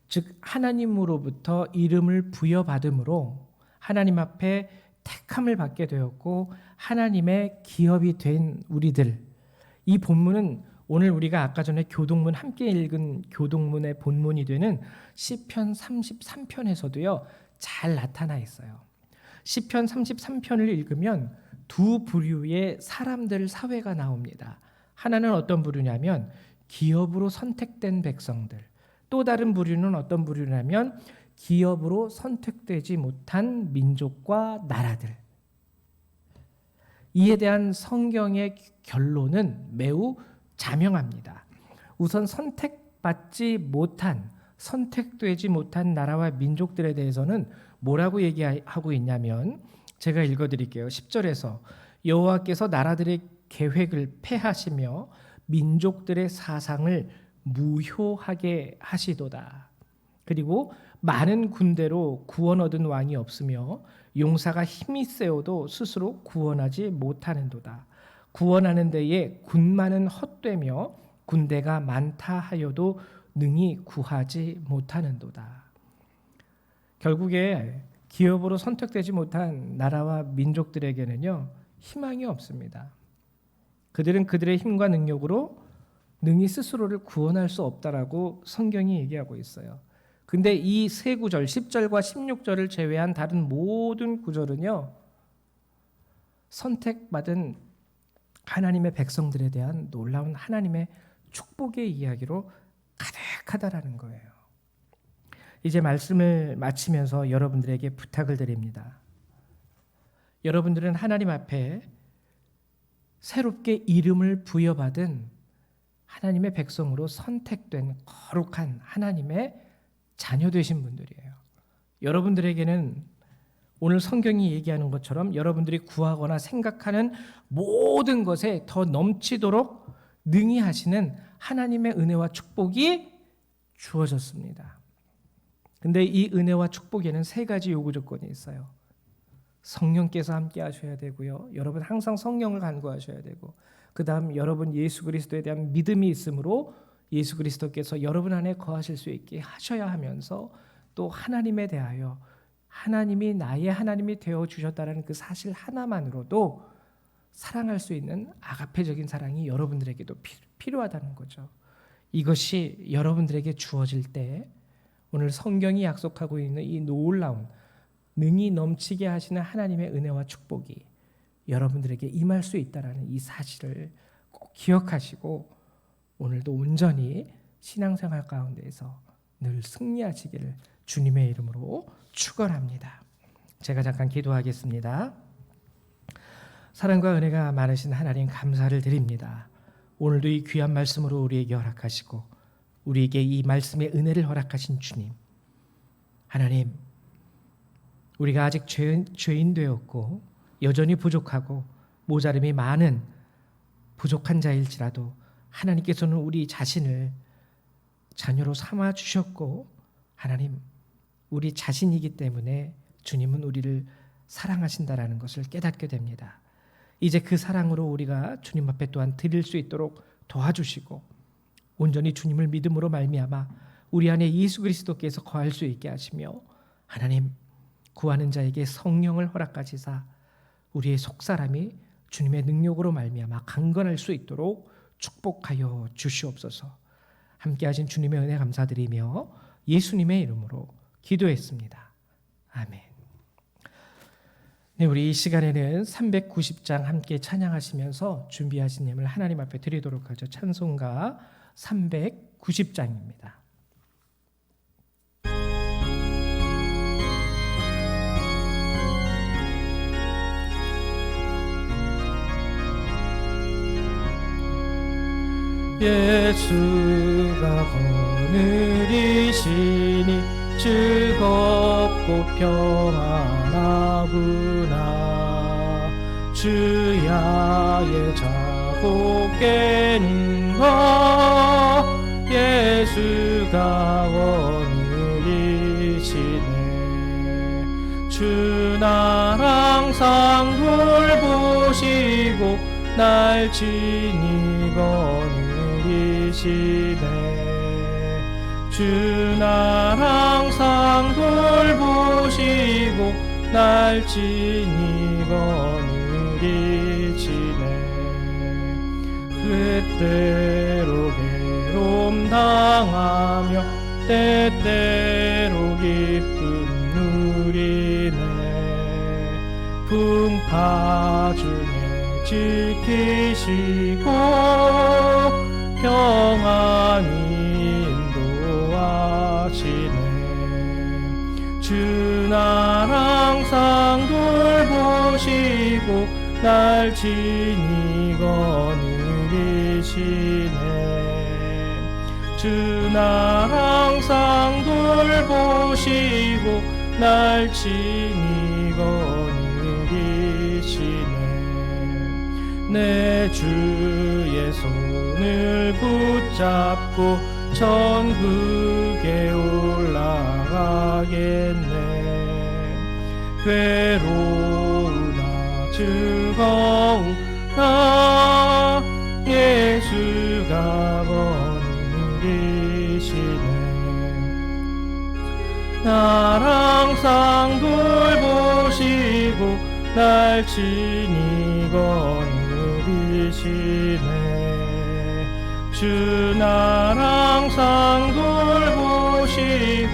즉 하나님으로부터 이름을 부여받음으로 하나님 앞에 택함을 받게 되었고 하나님의 기업이 된 우리들, 이 본문은 오늘 우리가 아까 전에 교동문 함께 읽은 교동문의 본문이 되는 시편 33편에서도요 잘 나타나 있어요. 시편 33편을 읽으면 두 부류의 사람들 사회가 나옵니다. 하나는 어떤 부류냐면 기업으로 선택된 백성들, 또 다른 부류는 어떤 부류냐면 기업으로 선택되지 못한 민족과 나라들. 이에 대한 성경의 결론은 매우 자명합니다. 우선 받지 못한, 선택되지 못한 나라와 민족들에 대해서는 뭐라고 얘기하고 있냐면, 제가 읽어드릴게요. 10절에서 여호와께서 나라들의 계획을 폐하시며 민족들의 사상을 무효하게 하시도다. 그리고 많은 군대로 구원 얻은 왕이 없으며 용사가 힘이 세어도 스스로 구원하지 못하는도다. 구원하는 데에 군마는 헛되며 군대가 많다 하여도 능히 구하지 못하는도다. 결국에 기업으로 선택되지 못한 나라와 민족들에게는요, 희망이 없습니다. 그들은 그들의 힘과 능력으로 능히 스스로를 구원할 수 없다라고 성경이 얘기하고 있어요. 근데 이 세 구절 10절과 16절을 제외한 다른 모든 구절은요, 선택받은 하나님의 백성들에 대한 놀라운 하나님의 축복의 이야기로 가득하다라는 거예요. 이제 말씀을 마치면서 여러분들에게 부탁을 드립니다. 여러분들은 하나님 앞에 새롭게 이름을 부여받은 하나님의 백성으로 선택된 거룩한 하나님의 자녀 되신 분들이에요. 여러분들에게는 오늘 성경이 얘기하는 것처럼 여러분들이 구하거나 생각하는 모든 것에 더 넘치도록 능히 하시는 하나님의 은혜와 축복이 주어졌습니다. 근데 이 은혜와 축복에는 세 가지 요구 조건이 있어요. 성령께서 함께 하셔야 되고요. 여러분 항상 성령을 간구하셔야 되고, 그 다음 여러분 예수 그리스도에 대한 믿음이 있으므로 예수 그리스도께서 여러분 안에 거하실 수 있게 하셔야 하면서, 또 하나님에 대하여 하나님이 나의 하나님이 되어 주셨다는 그 사실 하나만으로도 사랑할 수 있는 아가페적인 사랑이 여러분들에게도 필요하다는 거죠. 이것이 여러분들에게 주어질 때 오늘 성경이 약속하고 있는 이 놀라운 능히 넘치게 하시는 하나님의 은혜와 축복이 여러분들에게 임할 수 있다는 이 사실을 꼭 기억하시고 오늘도 온전히 신앙생활 가운데에서 늘 승리하시기를 주님의 이름으로 축원합니다. 제가 잠깐 기도하겠습니다. 사랑과 은혜가 많으신 하나님 감사를 드립니다. 오늘도 이 귀한 말씀으로 우리에게 허락하시고 우리에게 이 말씀의 은혜를 허락하신 주님, 하나님, 우리가 아직 죄인 되었고 여전히 부족하고 모자름이 많은 부족한 자일지라도 하나님께서는 우리 자신을 자녀로 삼아 주셨고, 하나님, 우리 자신이기 때문에 주님은 우리를 사랑하신다라는 것을 깨닫게 됩니다. 이제 그 사랑으로 우리가 주님 앞에 또한 드릴 수 있도록 도와주시고 온전히 주님을 믿음으로 말미암아 우리 안에 예수 그리스도께서 거할 수 있게 하시며, 하나님, 구하는 자에게 성령을 허락하시사 우리의 속사람이 주님의 능력으로 말미암아 강건할 수 있도록 축복하여 주시옵소서. 함께하신 주님의 은혜 감사드리며 예수님의 이름으로 기도했습니다. 아멘. 네, 우리 이 시간에는 390장 함께 찬양하시면서 준비하신 예물 하나님 앞에 드리도록 하죠. 찬송가 390장입니다. 예수가 거느리시니 즐겁고 평안하구나. 주야의 자고 깨는 것 예수가 거느리시네. 주 날 항상 돌보시고 날 친히 거느리시네. 주 날 항상 돌보시고 날 친히 거느리시네. 그때로 괴로움 당하며 때때로 기쁨 누리네. 풍파 중에 지키시고 평안히 인도하시네. 주 날 항상 돌보시고 날 친히 거느리시네. 주 날 항상 돌보시고 날 친히 거느리시네. 내 주의 손을 붙잡고 천국에 올라가겠네. 괴로우나 즐거우나 예수가 거느리시네. 날 항상 돌보시고 날 친히 거느리시네. 주 날 항상 돌보시고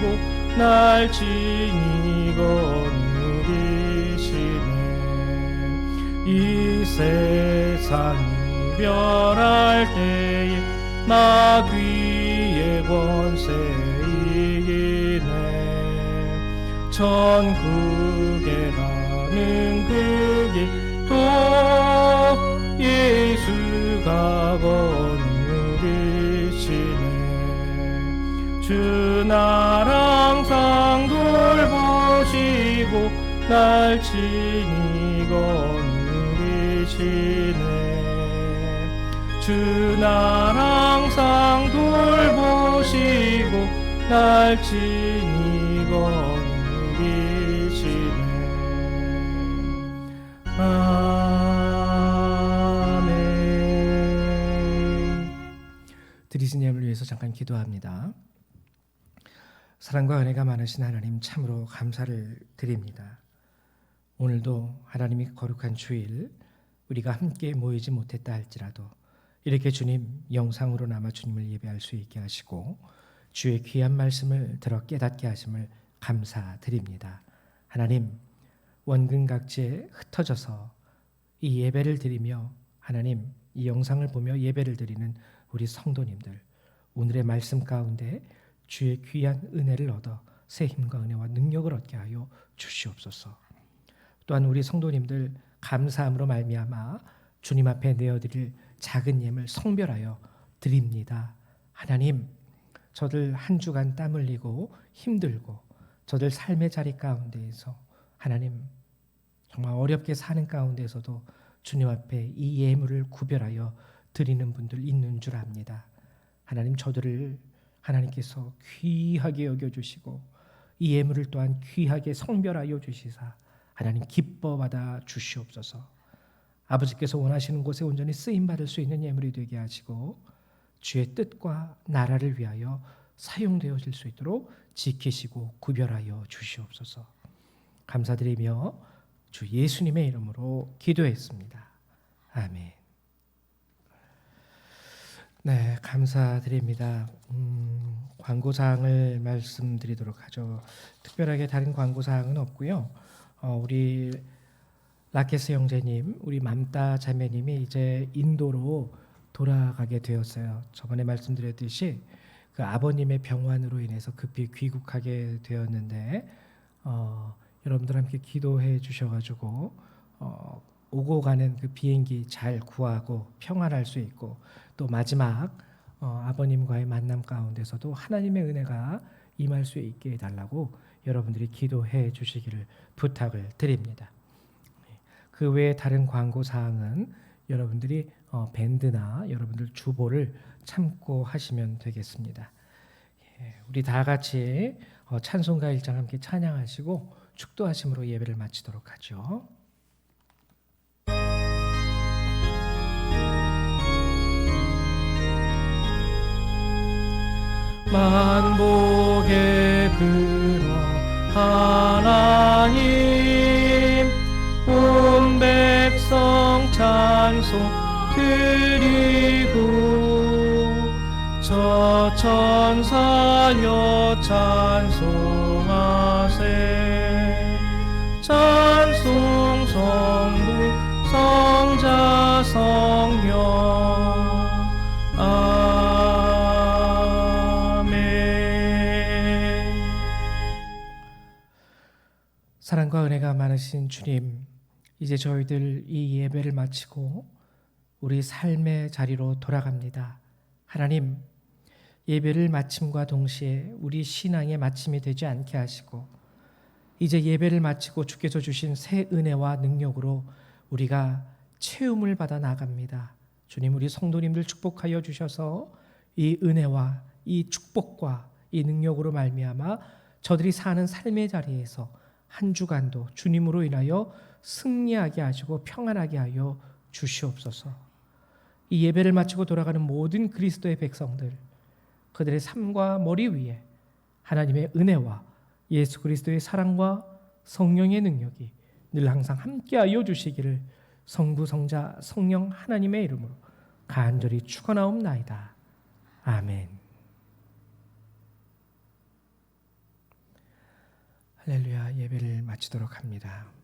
날 친히 거느리시네. 이 세상 이별할 때에 마귀의 권세 이기네. 천국에 가는 그 길도 예수가 거느리시네. 주 날 항상 돌보시고 날 친히 거느리시네. 주 날 항상 돌보시고 날 친히 거느리시네. 아멘. 드리신 예물을 위해서 잠깐 기도합니다. 사랑과 은혜가 많으신 하나님, 참으로 감사를 드립니다. 오늘도 하나님이 거룩한 주일 우리가 함께 모이지 못했다 할지라도 이렇게 주님 영상으로나마 주님을 예배할 수 있게 하시고 주의 귀한 말씀을 들어 깨닫게 하심을 감사드립니다. 하나님, 원근각지에 흩어져서 이 예배를 드리며 하나님 이 영상을 보며 예배를 드리는 우리 성도님들, 오늘의 말씀 가운데 주의 귀한 은혜를 얻어 새 힘과 은혜와 능력을 얻게 하여 주시옵소서. 또한 우리 성도님들 감사함으로 말미암아 주님 앞에 내어드릴 작은 예물 성별하여 드립니다. 하나님, 저들 한 주간 땀 흘리고 힘들고 저들 삶의 자리 가운데에서 하나님 정말 어렵게 사는 가운데서도 주님 앞에 이 예물을 구별하여 드리는 분들 있는 줄 압니다. 하나님, 저들을 하나님께서 귀하게 여겨주시고 이 예물을 또한 귀하게 성별하여 주시사 하나님 기뻐 받아 주시옵소서. 아버지께서 원하시는 곳에 온전히 쓰임받을 수 있는 예물이 되게 하시고 주의 뜻과 나라를 위하여 사용되어질 수 있도록 지키시고 구별하여 주시옵소서. 감사드리며 주 예수님의 이름으로 기도했습니다. 아멘. 네, 감사드립니다. 광고사항을 말씀드리도록 하죠. 특별하게 다른 광고사항은 없고요. 우리 라케스 형제님, 우리 맘따 자매님이 이제 인도로 돌아가게 되었어요. 저번에 말씀드렸듯이 그 아버님의 병환으로 인해서 급히 귀국하게 되었는데 여러분들 함께 기도해 주셔가지고 오고 가는 그 비행기 잘 구하고 평안할 수 있고 또 마지막 아버님과의 만남 가운데서도 하나님의 은혜가 임할 수 있게 해달라고 여러분들이 기도해 주시기를 부탁을 드립니다. 그 외에 다른 광고 사항은 여러분들이 밴드나 여러분들 주보를 참고하시면 되겠습니다. 우리 다 같이 찬송가 1장 함께 찬양하시고 축도하심으로 예배를 마치도록 하죠. 만복의 근원 하나님, 온 백성 찬송 드리고 저 천사여 찬송하세. 찬송 성부 성자 성령 사랑과 은혜가 많으신 주님, 이제 저희들 이 예배를 마치고 우리 삶의 자리로 돌아갑니다. 하나님, 예배를 마침과 동시에 우리 신앙의 마침이 되지 않게 하시고 이제 예배를 마치고 주께서 주신 새 은혜와 능력으로 우리가 체험을 받아 나갑니다. 주님, 우리 성도님들 축복하여 주셔서 이 은혜와 이 축복과 이 능력으로 말미암아 저들이 사는 삶의 자리에서 한 주간도 주님으로 인하여 승리하게 하시고 평안하게 하여 주시옵소서. 이 예배를 마치고 돌아가는 모든 그리스도의 백성들, 그들의 삶과 머리 위에 하나님의 은혜와 예수 그리스도의 사랑과 성령의 능력이 늘 항상 함께하여 주시기를 성부, 성자, 성령 하나님의 이름으로 간절히 축원하옵나이다. 아멘. 할렐루야. 예배를 마치도록 합니다.